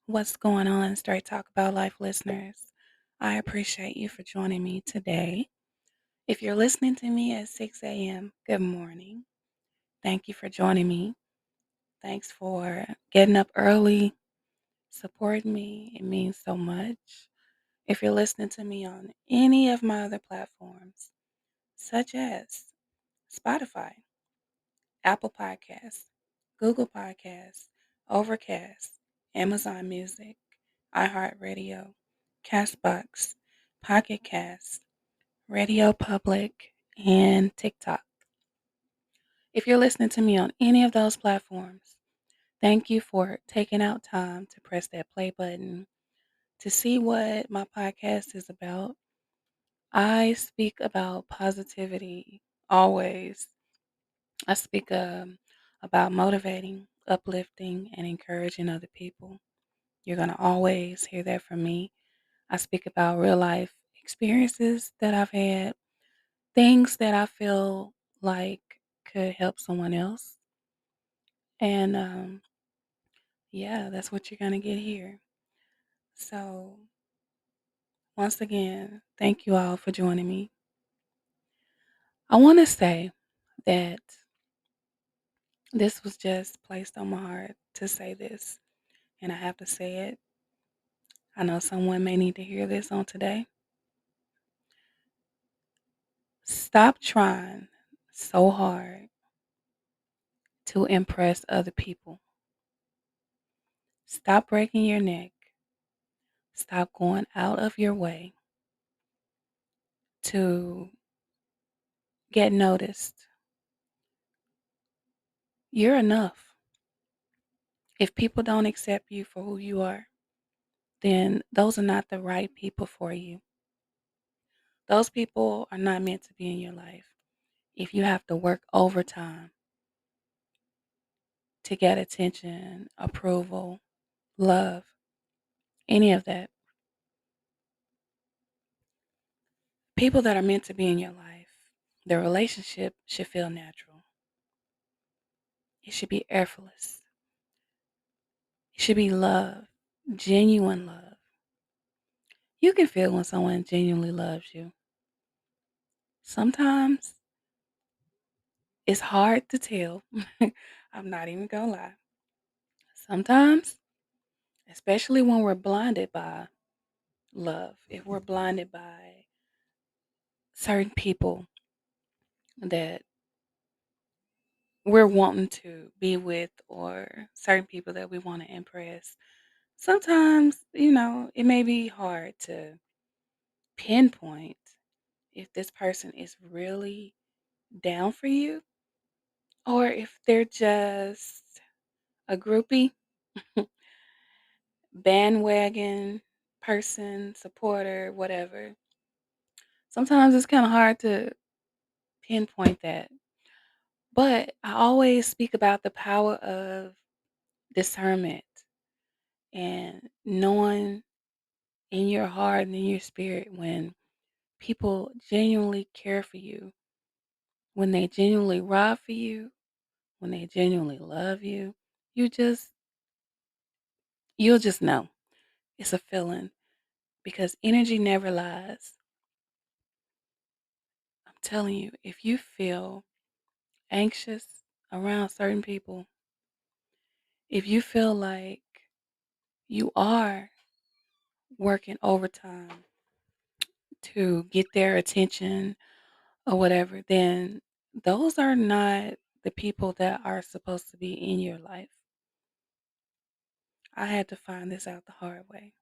What's going on, Straight Talk About Life listeners? I appreciate you for joining me today. If you're listening to me at 6 a.m., good morning. Thank you for joining me. Thanks for getting up early, supporting me. It means so much. If you're listening to me on any of my other platforms, such as Spotify, Apple Podcasts, Google Podcasts, Overcast, Amazon Music, iHeartRadio, Castbox, Pocket Cast, Radio Public, and TikTok. If you're listening to me on any of those platforms, thank you for taking out time to press that play button to see what my podcast is about. I speak about positivity always. I speak about motivating, uplifting, and encouraging other people. You're going to always hear that from me. I speak about real life experiences that I've had, things that I feel like could help someone else. And yeah, that's what you're going to get here. So, once again, thank you all for joining me. I want to say that this was just placed on my heart to say this, and I have to say it. I know someone may need to hear this on today. Stop trying so hard to impress other people. Stop breaking your neck. Stop going out of your way to get noticed. You're enough. If people don't accept you for who you are, then those are not the right people for you. Those people are not meant to be in your life. If you have to work overtime to get attention, approval, love, any of that, people that are meant to be in your life, the relationship should feel natural. It should be effortless. It should be love, genuine love. You can feel when someone genuinely loves you. Sometimes it's hard to tell. I'm not even gonna lie. Sometimes, especially when we're blinded by love, if we're blinded by certain people that we're wanting to be with or certain people that we want to impress, sometimes, it may be hard to pinpoint if this person is really down for you or if they're just a groupie, bandwagon person, supporter, whatever. Sometimes it's kind of hard to pinpoint that. But I always speak about the power of discernment and knowing in your heart and in your spirit when people genuinely care for you, when they genuinely ride for you, when they genuinely love you. You just you'll just know. It's a feeling because energy never lies. I'm telling you, if you feel anxious around certain people, if you feel like you are working overtime to get their attention or whatever, then those are not the people that are supposed to be in your life. I had to find this out the hard way.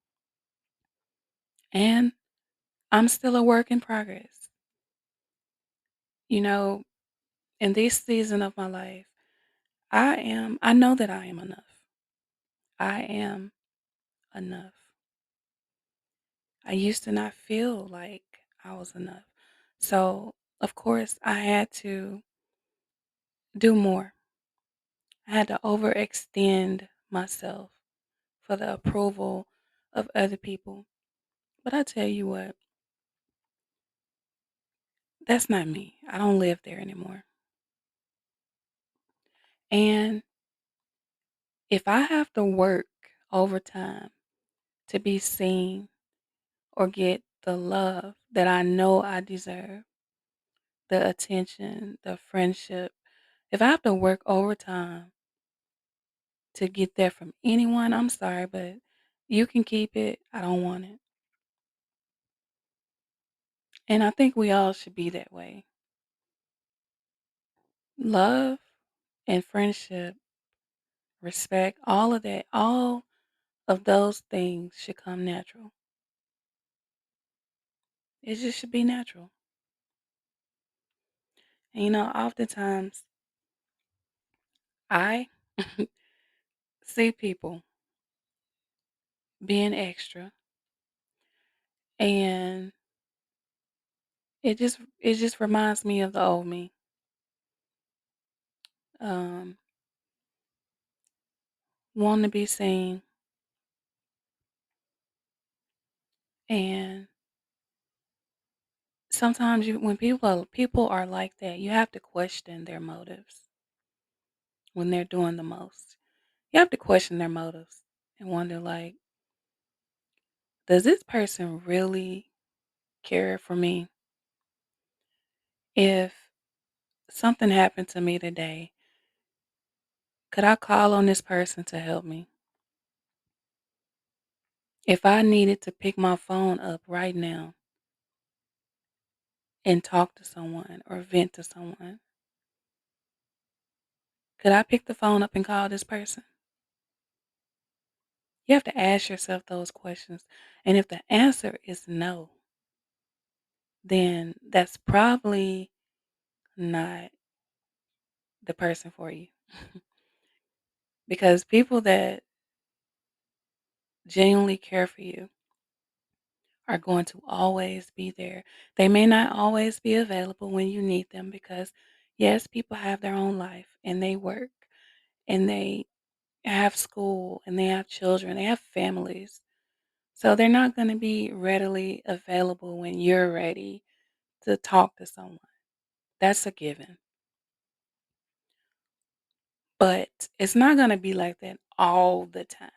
And I'm still a work in progress. You know, in this season of my life, I know that I am enough. I am enough. I used to not feel like I was enough. So, of course, I had to do more. I had to overextend myself for the approval of other people. But I tell you what, that's not me. I don't live there anymore. And if I have to work over time to be seen or get the love that I know I deserve, the attention, the friendship. If I have to work overtime to get that from anyone, I'm sorry, but you can keep it. I don't want it. And I think we all should be that way. Love and friendship, respect, all of that, all of those things should come natural. It just should be natural. And oftentimes I see people being extra, and it just reminds me of the old me. Um, Wanting to be seen, and sometimes when people are like that, you have to question their motives when they're doing the most. You have to question their motives and wonder, like, does this person really care for me? If something happened to me today, could I call on this person to help me? If I needed to pick my phone up right now and talk to someone or vent to someone, could I pick the phone up and call this person? You have to ask yourself those questions. And if the answer is no, then that's probably not the person for you. Because people that genuinely care for you are going to always be there. They may not always be available when you need them because, yes, people have their own life and they work and they have school and they have children, they have families. So they're not going to be readily available when you're ready to talk to someone. That's a given. But it's not going to be like that all the time,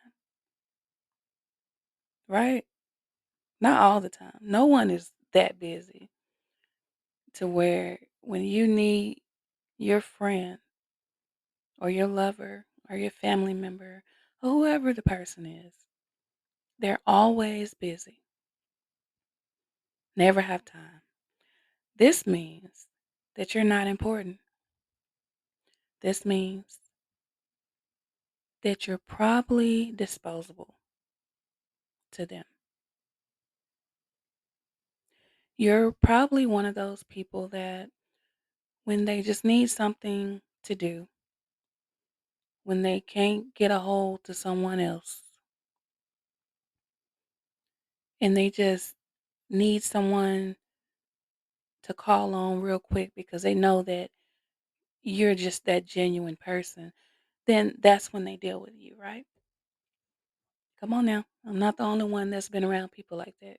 right? Not all the time. No one is that busy to where when you need your friend or your lover or your family member or whoever the person is, they're always busy, never have time. This means that you're not important. This means that you're probably disposable to them. You're probably one of those people that when they just need something to do, when they can't get a hold to someone else, and they just need someone to call on real quick because they know that you're just that genuine person, then that's when they deal with you, right? Come on now. I'm not the only one that's been around people like that.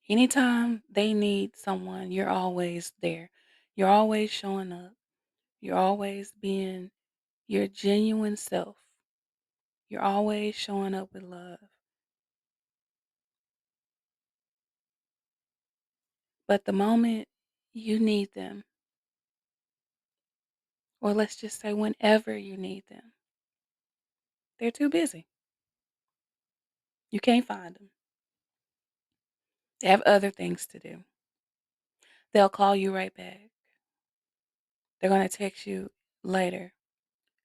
Anytime they need someone, you're always there. You're always showing up. You're always being your genuine self. You're always showing up with love. But the moment you need them, or let's just say whenever you need them, they're too busy. You can't find them. They have other things to do. They'll call you right back. They're going to text you later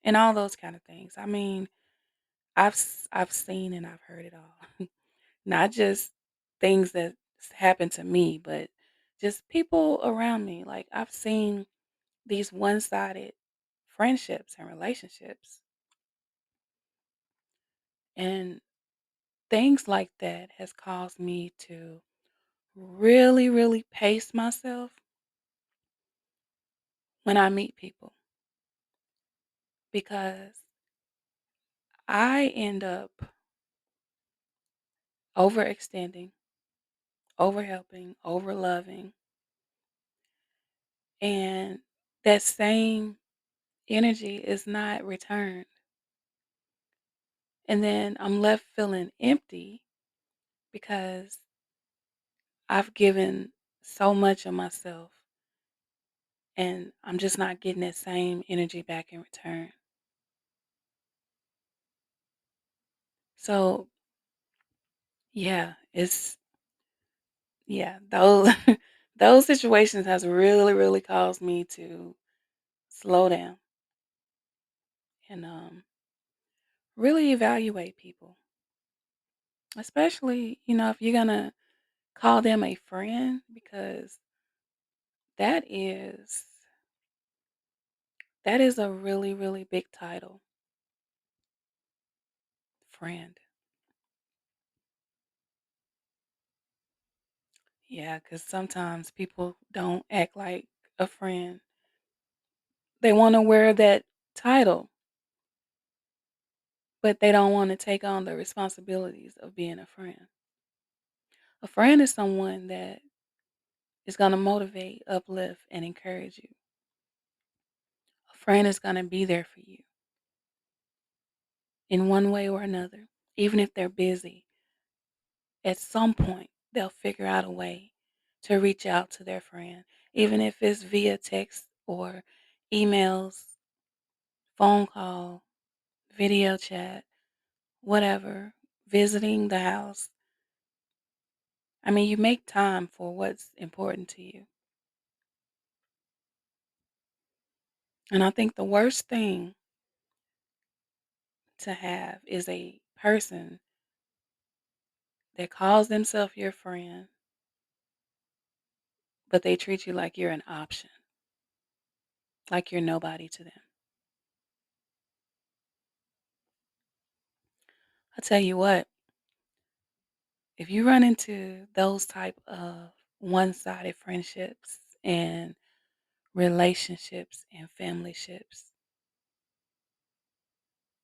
and all those kind of things. I mean, I've seen and I've heard it all. Not just things that happen to me, but just people around me. Like I've seen these one-sided friendships and relationships, and things like that has caused me to really, really pace myself when I meet people because I end up overextending, overhelping, overloving, and that same energy is not returned. And then I'm left feeling empty because I've given so much of myself and I'm just not getting that same energy back in return. So, yeah, those those situations has really caused me to slow down and really evaluate people. Especially, if you're going to call them a friend because that is that is a really big title, friend. Yeah, cuz sometimes people don't act like a friend. They want to wear that title, but they don't want to take on the responsibilities of being a friend. A friend is someone that is going to motivate, uplift, and encourage you. A friend is going to be there for you in one way or another. Even if they're busy, at some point they'll figure out a way to reach out to their friend, even if it's via text or emails, phone call, video chat, whatever, visiting the house. I mean, you make time for what's important to you. And I think the worst thing to have is a person that calls themselves your friend, but they treat you like you're an option, like you're nobody to them. I tell you what, if you run into those type of one-sided friendships and relationships and family ships,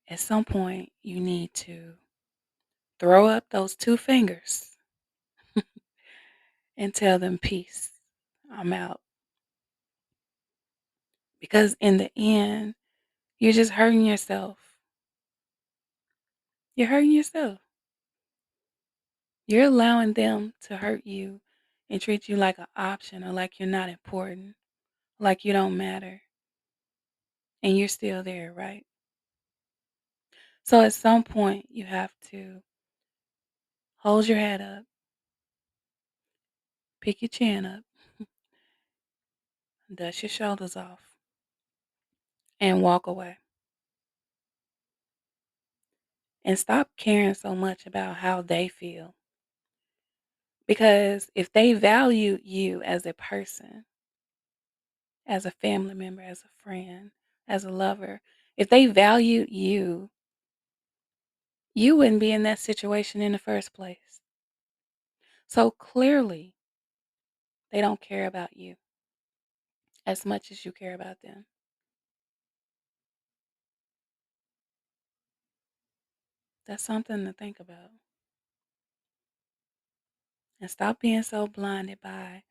at some point you need to throw up those two fingers and tell them peace. I'm out. Because in the end, you're just hurting yourself. You're hurting yourself. You're allowing them to hurt you and treat you like an option or like you're not important, like you don't matter, and you're still there, right? So at some point, you have to hold your head up, pick your chin up, dust your shoulders off, and walk away. And stop caring so much about how they feel. Because if they value you as a person, as a family member, as a friend, as a lover, if they valued you, you wouldn't be in that situation in the first place. So clearly, they don't care about you as much as you care about them. That's something to think about. And stop being so blinded by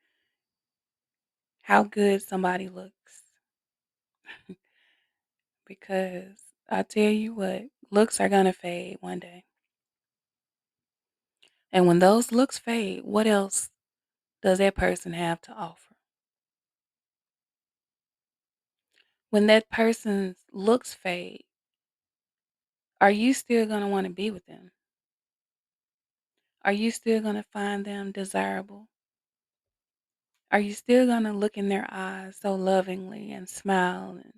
how good somebody looks. Because I tell you what, looks are going to fade one day. And when those looks fade, what else does that person have to offer? When that person's looks fade, are you still going to want to be with them? Are you still going to find them desirable? Are you still going to look in their eyes so lovingly and smile and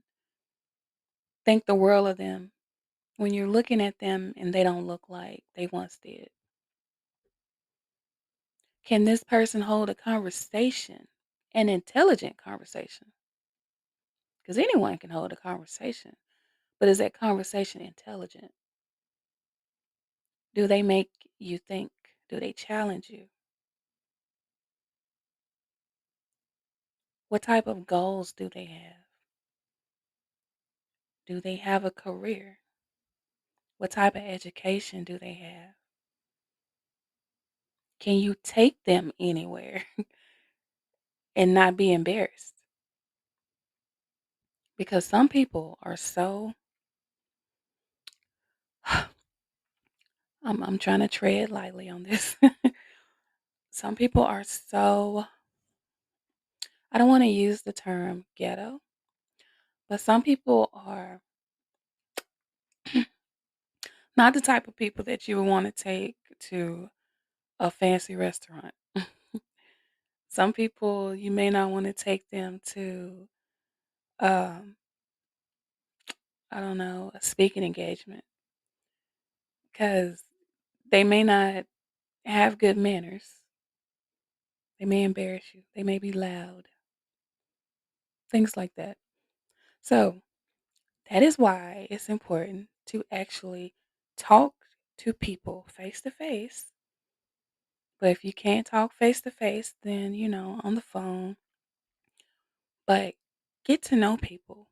think the world of them when you're looking at them and they don't look like they once did? Can this person hold a conversation, an intelligent conversation? Because anyone can hold a conversation, but is that conversation intelligent? Do they make you think? Do they challenge you? What type of goals do they have? Do they have a career? What type of education do they have? Can you take them anywhere and not be embarrassed? Because some people are so I'm trying to tread lightly on this. Some people are so, I don't want to use the term ghetto, but some people are not the type of people that you would want to take to a fancy restaurant. Some people you may not want to take them to, um, I don't know, a speaking engagement because they may not have good manners. They may embarrass you. They may be loud, things like that. So that is why it's important to actually talk to people face to face. But if you can't talk face to face, then, on the phone, but get to know people,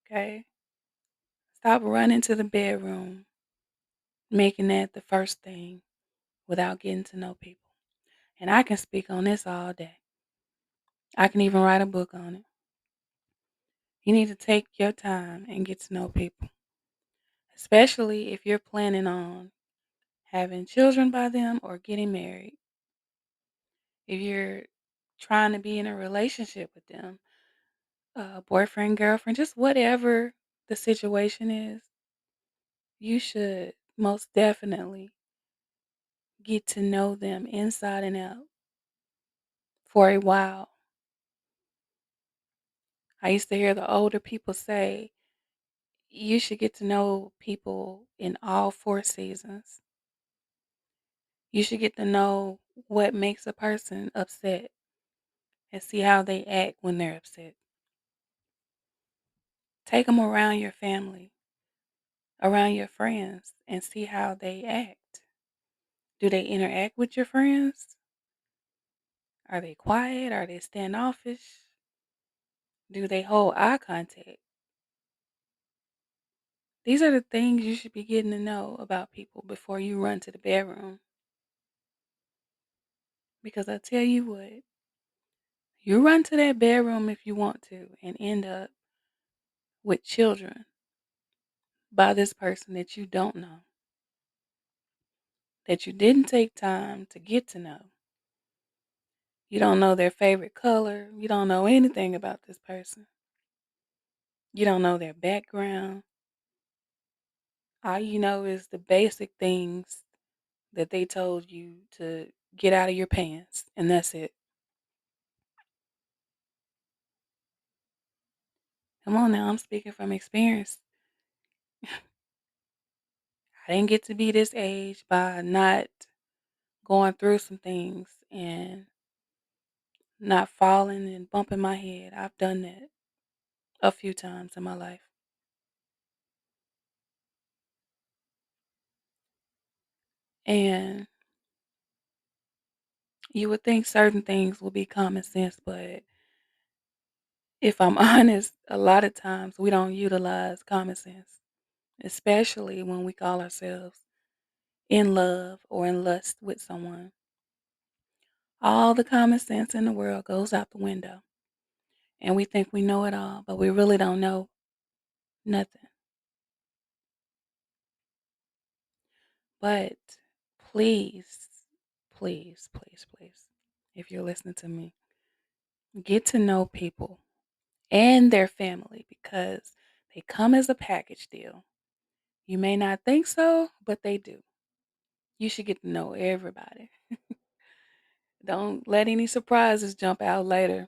okay? Stop running to the bedroom, making that the first thing without getting to know people. And I can speak on this all day. I can even write a book on it. You need to take your time and get to know people, especially if you're planning on having children by them or getting married. If you're trying to be in a relationship with them, boyfriend, girlfriend, just whatever the situation is, you should most definitely get to know them inside and out for a while. I used to hear the older people say you should get to know people in all four seasons. You should get to know what makes a person upset and see how they act when they're upset. Take them around your family, around your friends, and see how they act. Do they interact with your friends? Are they quiet? Are they standoffish? Do they hold eye contact? These are the things you should be getting to know about people before you run to the bedroom. Because I tell you what, you run to that bedroom if you want to and end up with children by this person that you don't know, that you didn't take time to get to know. You don't know their favorite color. You don't know anything about this person. You don't know their background. All you know is the basic things that they told you to get out of your pants, and that's it. Come on now, I'm speaking from experience. I didn't get to be this age by not going through some things and not falling and bumping my head. I've done that a few times in my life. And you would think certain things will be common sense, but if I'm honest, a lot of times we don't utilize common sense, especially when we call ourselves in love or in lust with someone. All the common sense in the world goes out the window, and we think we know it all, but we really don't know nothing. But please, please, please, please, if you're listening to me, get to know people and their family because they come as a package deal. You may not think so, but they do. You should get to know everybody. Don't let any surprises jump out later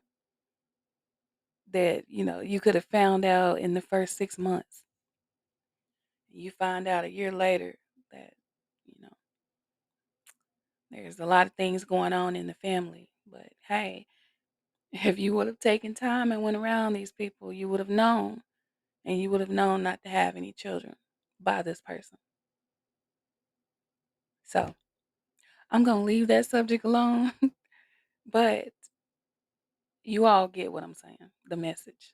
that, you could have found out in the first 6 months. You find out a year later that, you know, there's a lot of things going on in the family. But hey, if you would have taken time and went around these people, you would have known, and you would have known not to have any children by this person. So I'm going to leave that subject alone, but you all get what I'm saying, the message.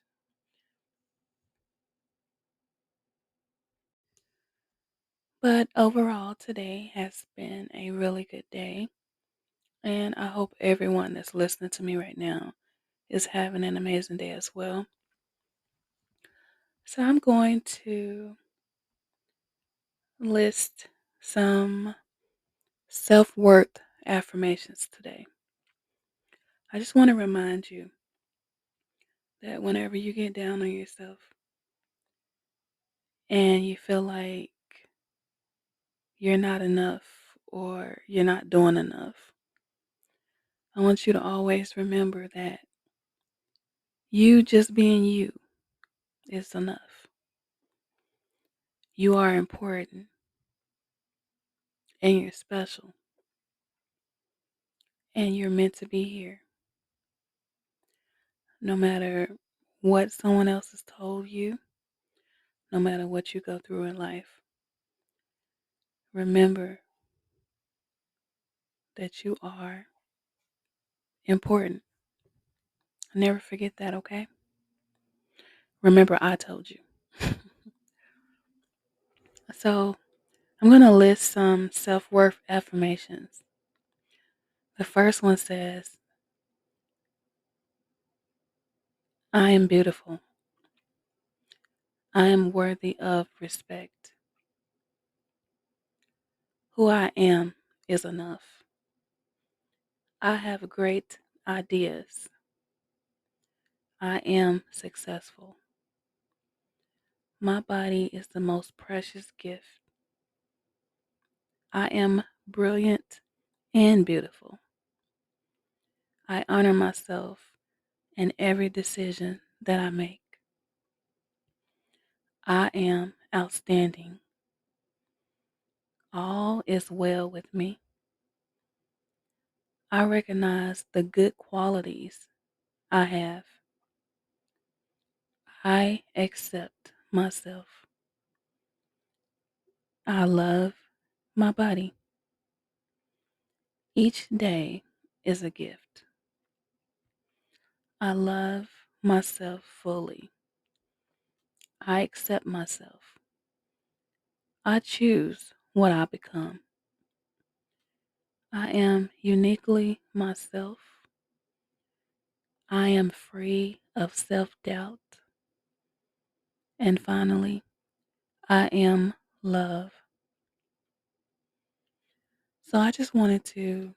But overall, today has been a really good day. And I hope everyone that's listening to me right now is having an amazing day as well. So I'm going to list some self worth affirmations today. I just want to remind you that whenever you get down on yourself and you feel like you're not enough or you're not doing enough, I want you to always remember that you just being you is enough. You are important and you're special and you're meant to be here. No matter what someone else has told you, no matter what you go through in life, remember that you are important. Never forget that, okay? Remember, I told you. So, I'm going to list some self worth affirmations. The first one says, I am beautiful. I am worthy of respect. Who I am is enough. I have great ideas. I am successful. My body is the most precious gift. I am brilliant and beautiful. I honor myself in every decision that I make. I am outstanding. All is well with me. I recognize the good qualities I have. I accept myself. I love my body. Each day is a gift. I love myself fully. I accept myself. I choose what I become. I am uniquely myself. I am free of self doubt. And finally, I am love. So I just wanted to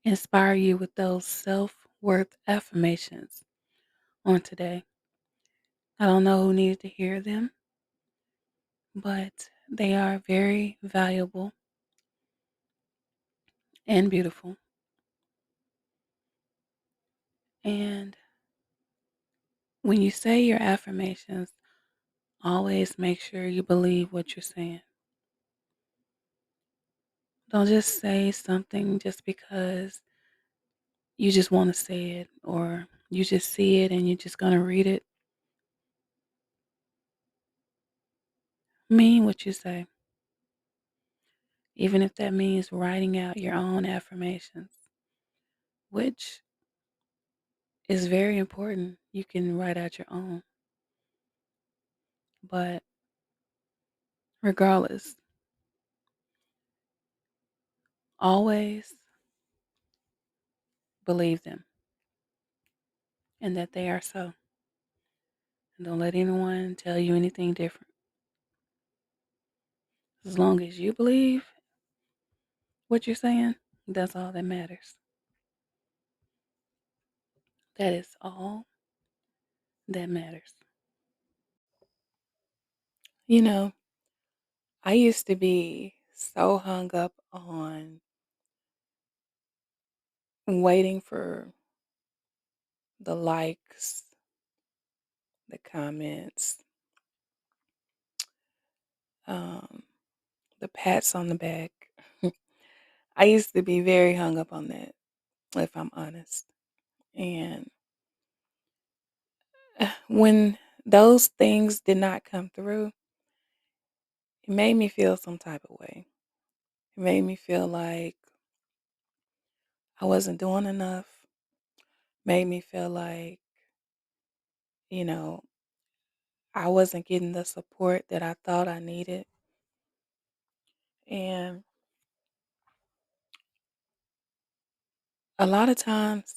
inspire you with those self worth affirmations on today. I don't know who needed to hear them, but they are very valuable and beautiful. And when you say your affirmations, always make sure you believe what you're saying. Don't just say something just because you just want to say it or you just see it and you're just going to read it. Mean what you say, even if that means writing out your own affirmations, which is very important. You can write out your own, but regardless, always believe them and that they are so. And don't let anyone tell you anything different. As long as you believe what you're saying, that's all that matters. That is all that matters. You know, I used to be so hung up on waiting for the likes, the comments, um, the pats on the back. I used to be very hung up on that, if I'm honest. And when those things did not come through, it made me feel some type of way. It made me feel like I wasn't doing enough, made me feel like, you know, I wasn't getting the support that I thought I needed. And a lot of times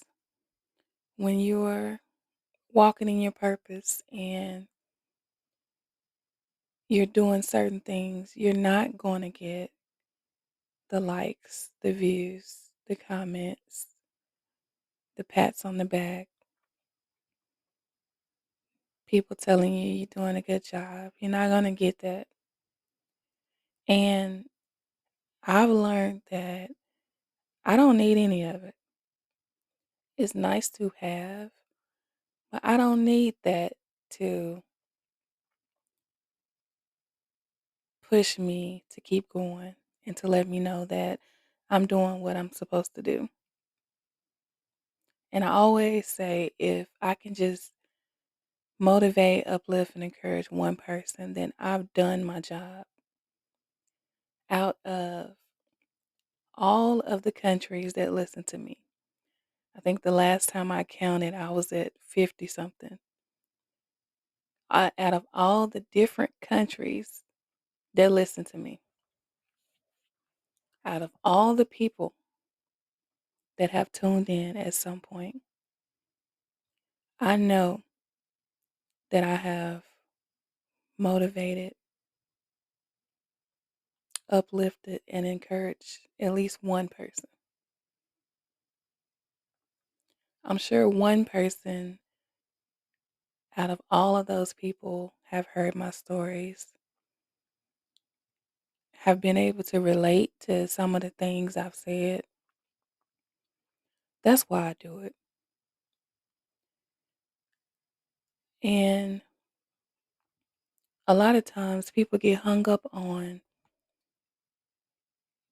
when you're walking in your purpose and you're doing certain things, you're not going to get the likes, the views, the comments, the pats on the back, people telling you you're doing a good job. You're not going to get that. And I've learned that I don't need any of it. It's nice to have, but I don't need that to push me to keep going and to let me know that I'm doing what I'm supposed to do. And I always say if I can just motivate, uplift, and encourage one person, then I've done my job. Out of all of the countries that listen to me, I think the last time I counted, I was at 50 something. Out of all the different countries that listen to me, out of all the people that have tuned in at some point, I know that I have motivated, uplifted, and encouraged at least one person. I'm sure one person out of all of those people have heard my stories, have been able to relate to some of the things I've said. That's why I do it. And a lot of times people get hung up on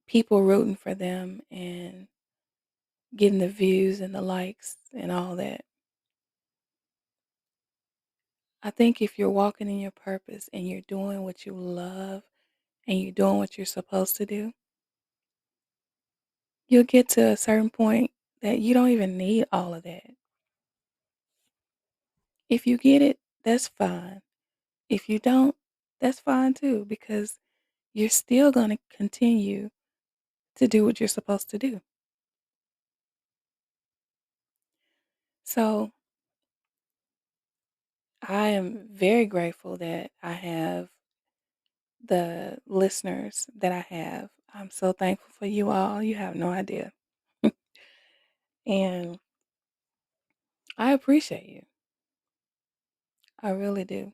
people rooting for them and getting the views and the likes and all that. I think if you're walking in your purpose and you're doing what you love and you're doing what you're supposed to do, you'll get to a certain point that you don't even need all of that. If you get it, that's fine. If you don't, that's fine too, because you're still going to continue to do what you're supposed to do. So I am very grateful that I have the listeners that I have. I'm so thankful for you all. You have no idea. And I appreciate you. I really do.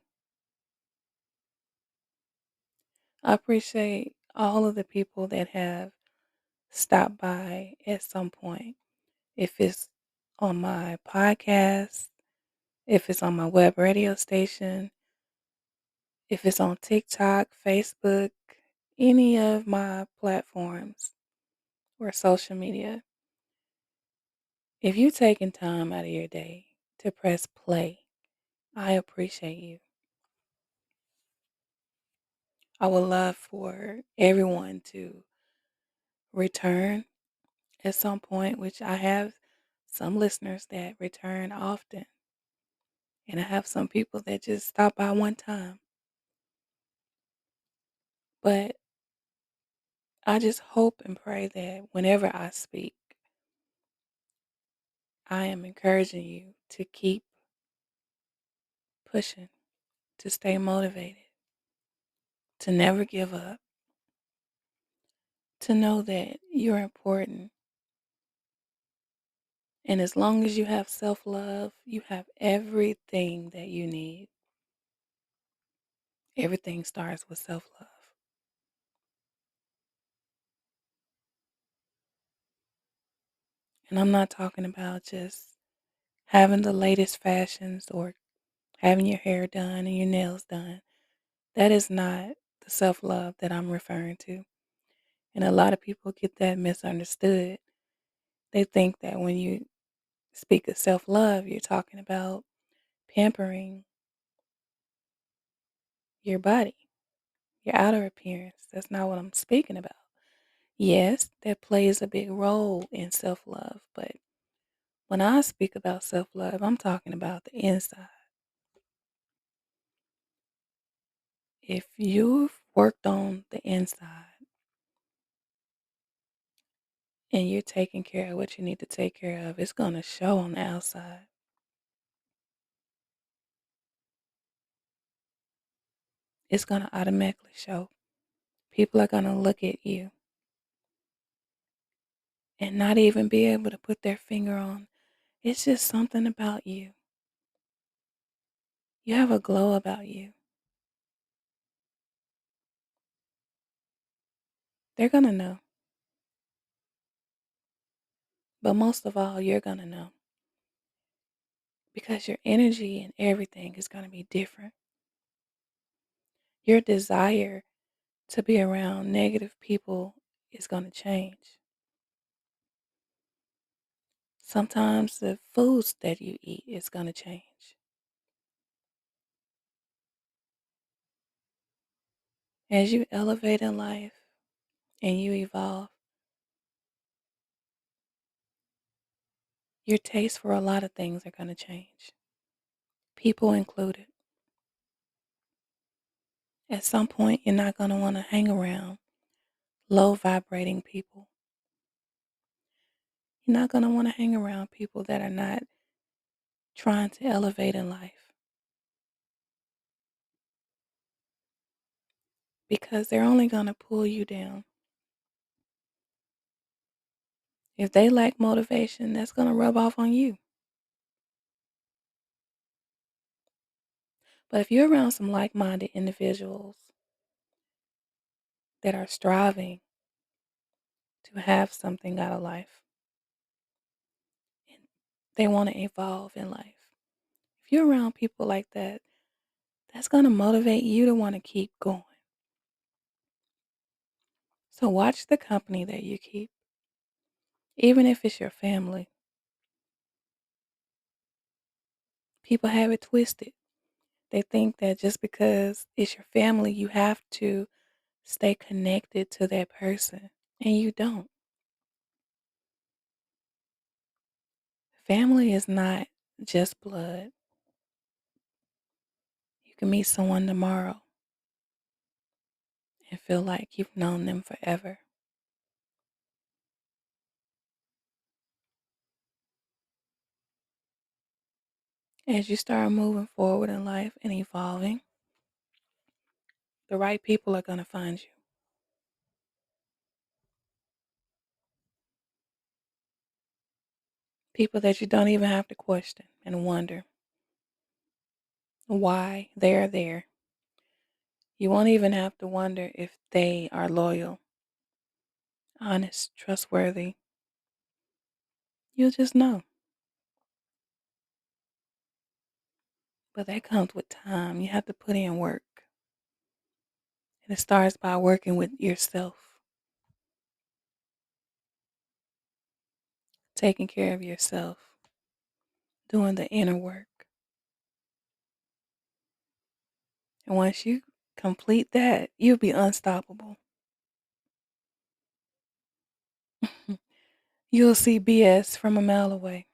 I appreciate all of the people that have stopped by at some point. If it's on my podcast, if it's on my web radio station, if it's on TikTok, Facebook, any of my platforms or social media, if you're taking time out of your day to press play, I appreciate you. I would love for everyone to return at some point, which I have some listeners that return often, and I have some people that just stop by one time. But I just hope and pray that whenever I speak, I am encouraging you to keep pushing, to stay motivated, to never give up, to know that you're important. And as long as you have self love, you have everything that you need. Everything starts with self love. And I'm not talking about just having the latest fashions or having your hair done and your nails done. That is not the self love that I'm referring to. And a lot of people get that misunderstood. They think that when you speak of self love, you're talking about pampering your body, your outer appearance. That's not what I'm speaking about. Yes, that plays a big role in self love, but when I speak about self love, I'm talking about the inside. If you've worked on the inside and you're taking care of what you need to take care of, it's going to show on the outside. It's going to automatically show. People are going to look at you and not even be able to put their finger on. It's just something about you. You have a glow about you. They're going to know. But most of all, you're going to know because your energy and everything is going to be different. Your desire to be around negative people is going to change. Sometimes the foods that you eat is going to change. As you elevate in life and you evolve, your taste for a lot of things are going to change, people included. At some point, you're not going to want to hang around low vibrating people. You're not going to want to hang around people that are not trying to elevate in life because they're only going to pull you down. If they lack motivation, that's going to rub off on you. But if you're around some like minded individuals that are striving to have something out of life and they want to evolve in life, if you're around people like that, that's going to motivate you to want to keep going. So watch the company that you keep, even if it's your family. People have it twisted. They think that just because it's your family, you have to stay connected to that person, and you don't. Family is not just blood. You can meet someone tomorrow and feel like you've known them forever. As you start moving forward in life and evolving, the right people are going to find you. People that you don't even have to question and wonder why they're there. You won't even have to wonder if they are loyal, honest, trustworthy. You'll just know. But that comes with time. You have to put in work. And it starts by working with yourself, taking care of yourself, doing the inner work. And once you complete that, you'll be unstoppable. You'll see BS from a mile away.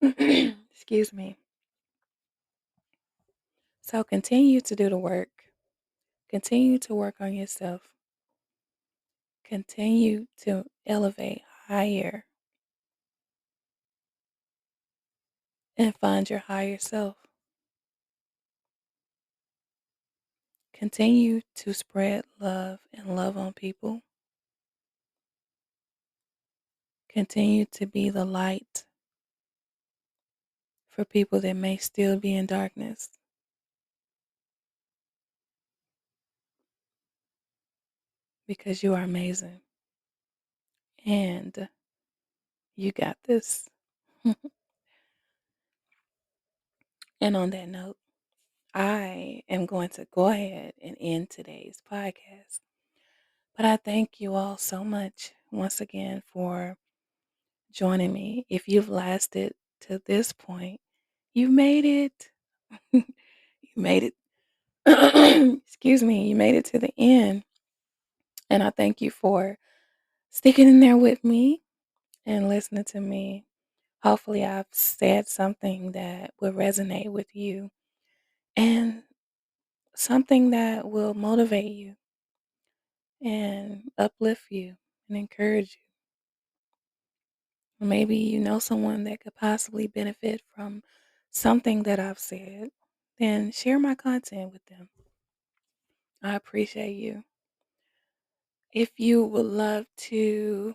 Excuse me. So continue to do the work. Continue to work on yourself. Continue to elevate higher and find your higher self. Continue to spread love and love on people. Continue to be the light for people that may still be in darkness. Because you are amazing. And you got this. And on that note, I am going to go ahead and end today's podcast. But I thank you all so much once again for joining me. If you've lasted to this point, you've made it. You made it. Excuse me. You made it to the end. And I thank you for sticking in there with me and listening to me. Hopefully, I've said something that will resonate with you and something that will motivate you and uplift you and encourage you. Maybe you know someone that could possibly benefit from something that I've said, then share my content with them. I appreciate you. If you would love to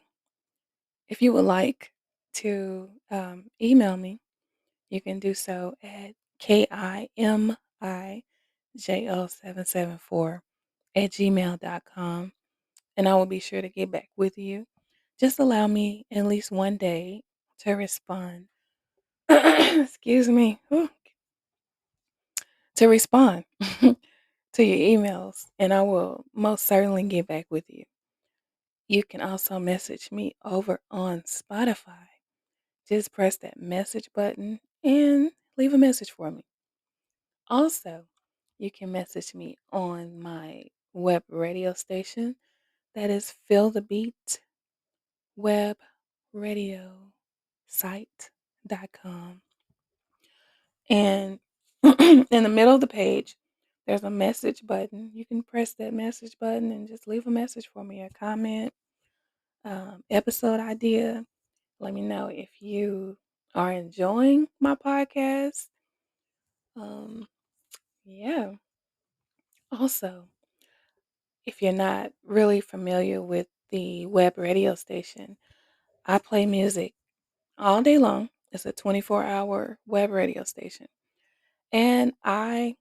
If you would like to email me, you can do so at KIMIJO774 at gmail.com, and I will be sure to get back with you. Just allow me at least one day to respond. Excuse me. To respond to your emails, and I will most certainly get back with you. You can also message me over on Spotify. Just press that message button and leave a message for me. Also, you can message me on my web radio station. That is Feel the Beat web radio site.com. And in the middle of the page, there's a message button. You can press that message button and just leave a message for me, a comment, episode idea. Let me know if you are enjoying my podcast. Um, yeah. Also, if you're not really familiar with the web radio station, I play music all day long. It's a 24-hour web radio station. And I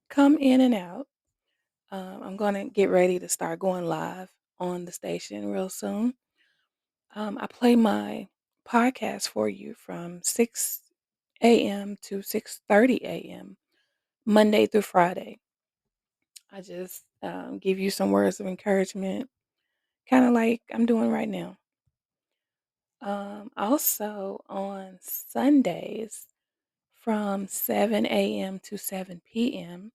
come in and out. I'm going to get ready to start going live on the station real soon. I play my podcast for you from 6 a.m. to 6:30 a.m. Monday through Friday. I just give you some words of encouragement, kind of like I'm doing right now. Also on Sundays from 7 a.m. to 7 p.m.,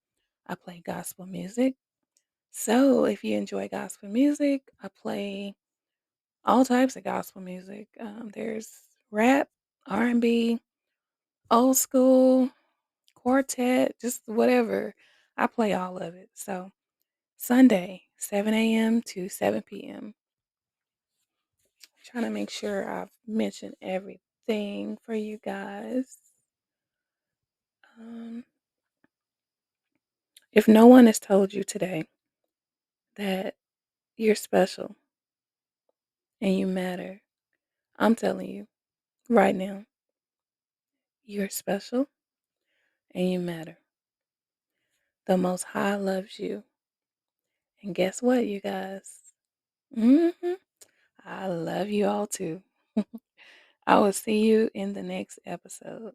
I play gospel music. So if you enjoy gospel music, I play all types of gospel music. There's rap, R&B, old school, quartet, just whatever. I play all of it. So Sunday, 7 a.m. to 7 p.m. Trying to make sure I've mentioned everything for you guys. Um, if no one has told you today that you're special and you matter, I'm telling you right now, you're special and you matter. The Most High loves you. And guess what, you guys? hmm I love you all too. I will see you in the next episode.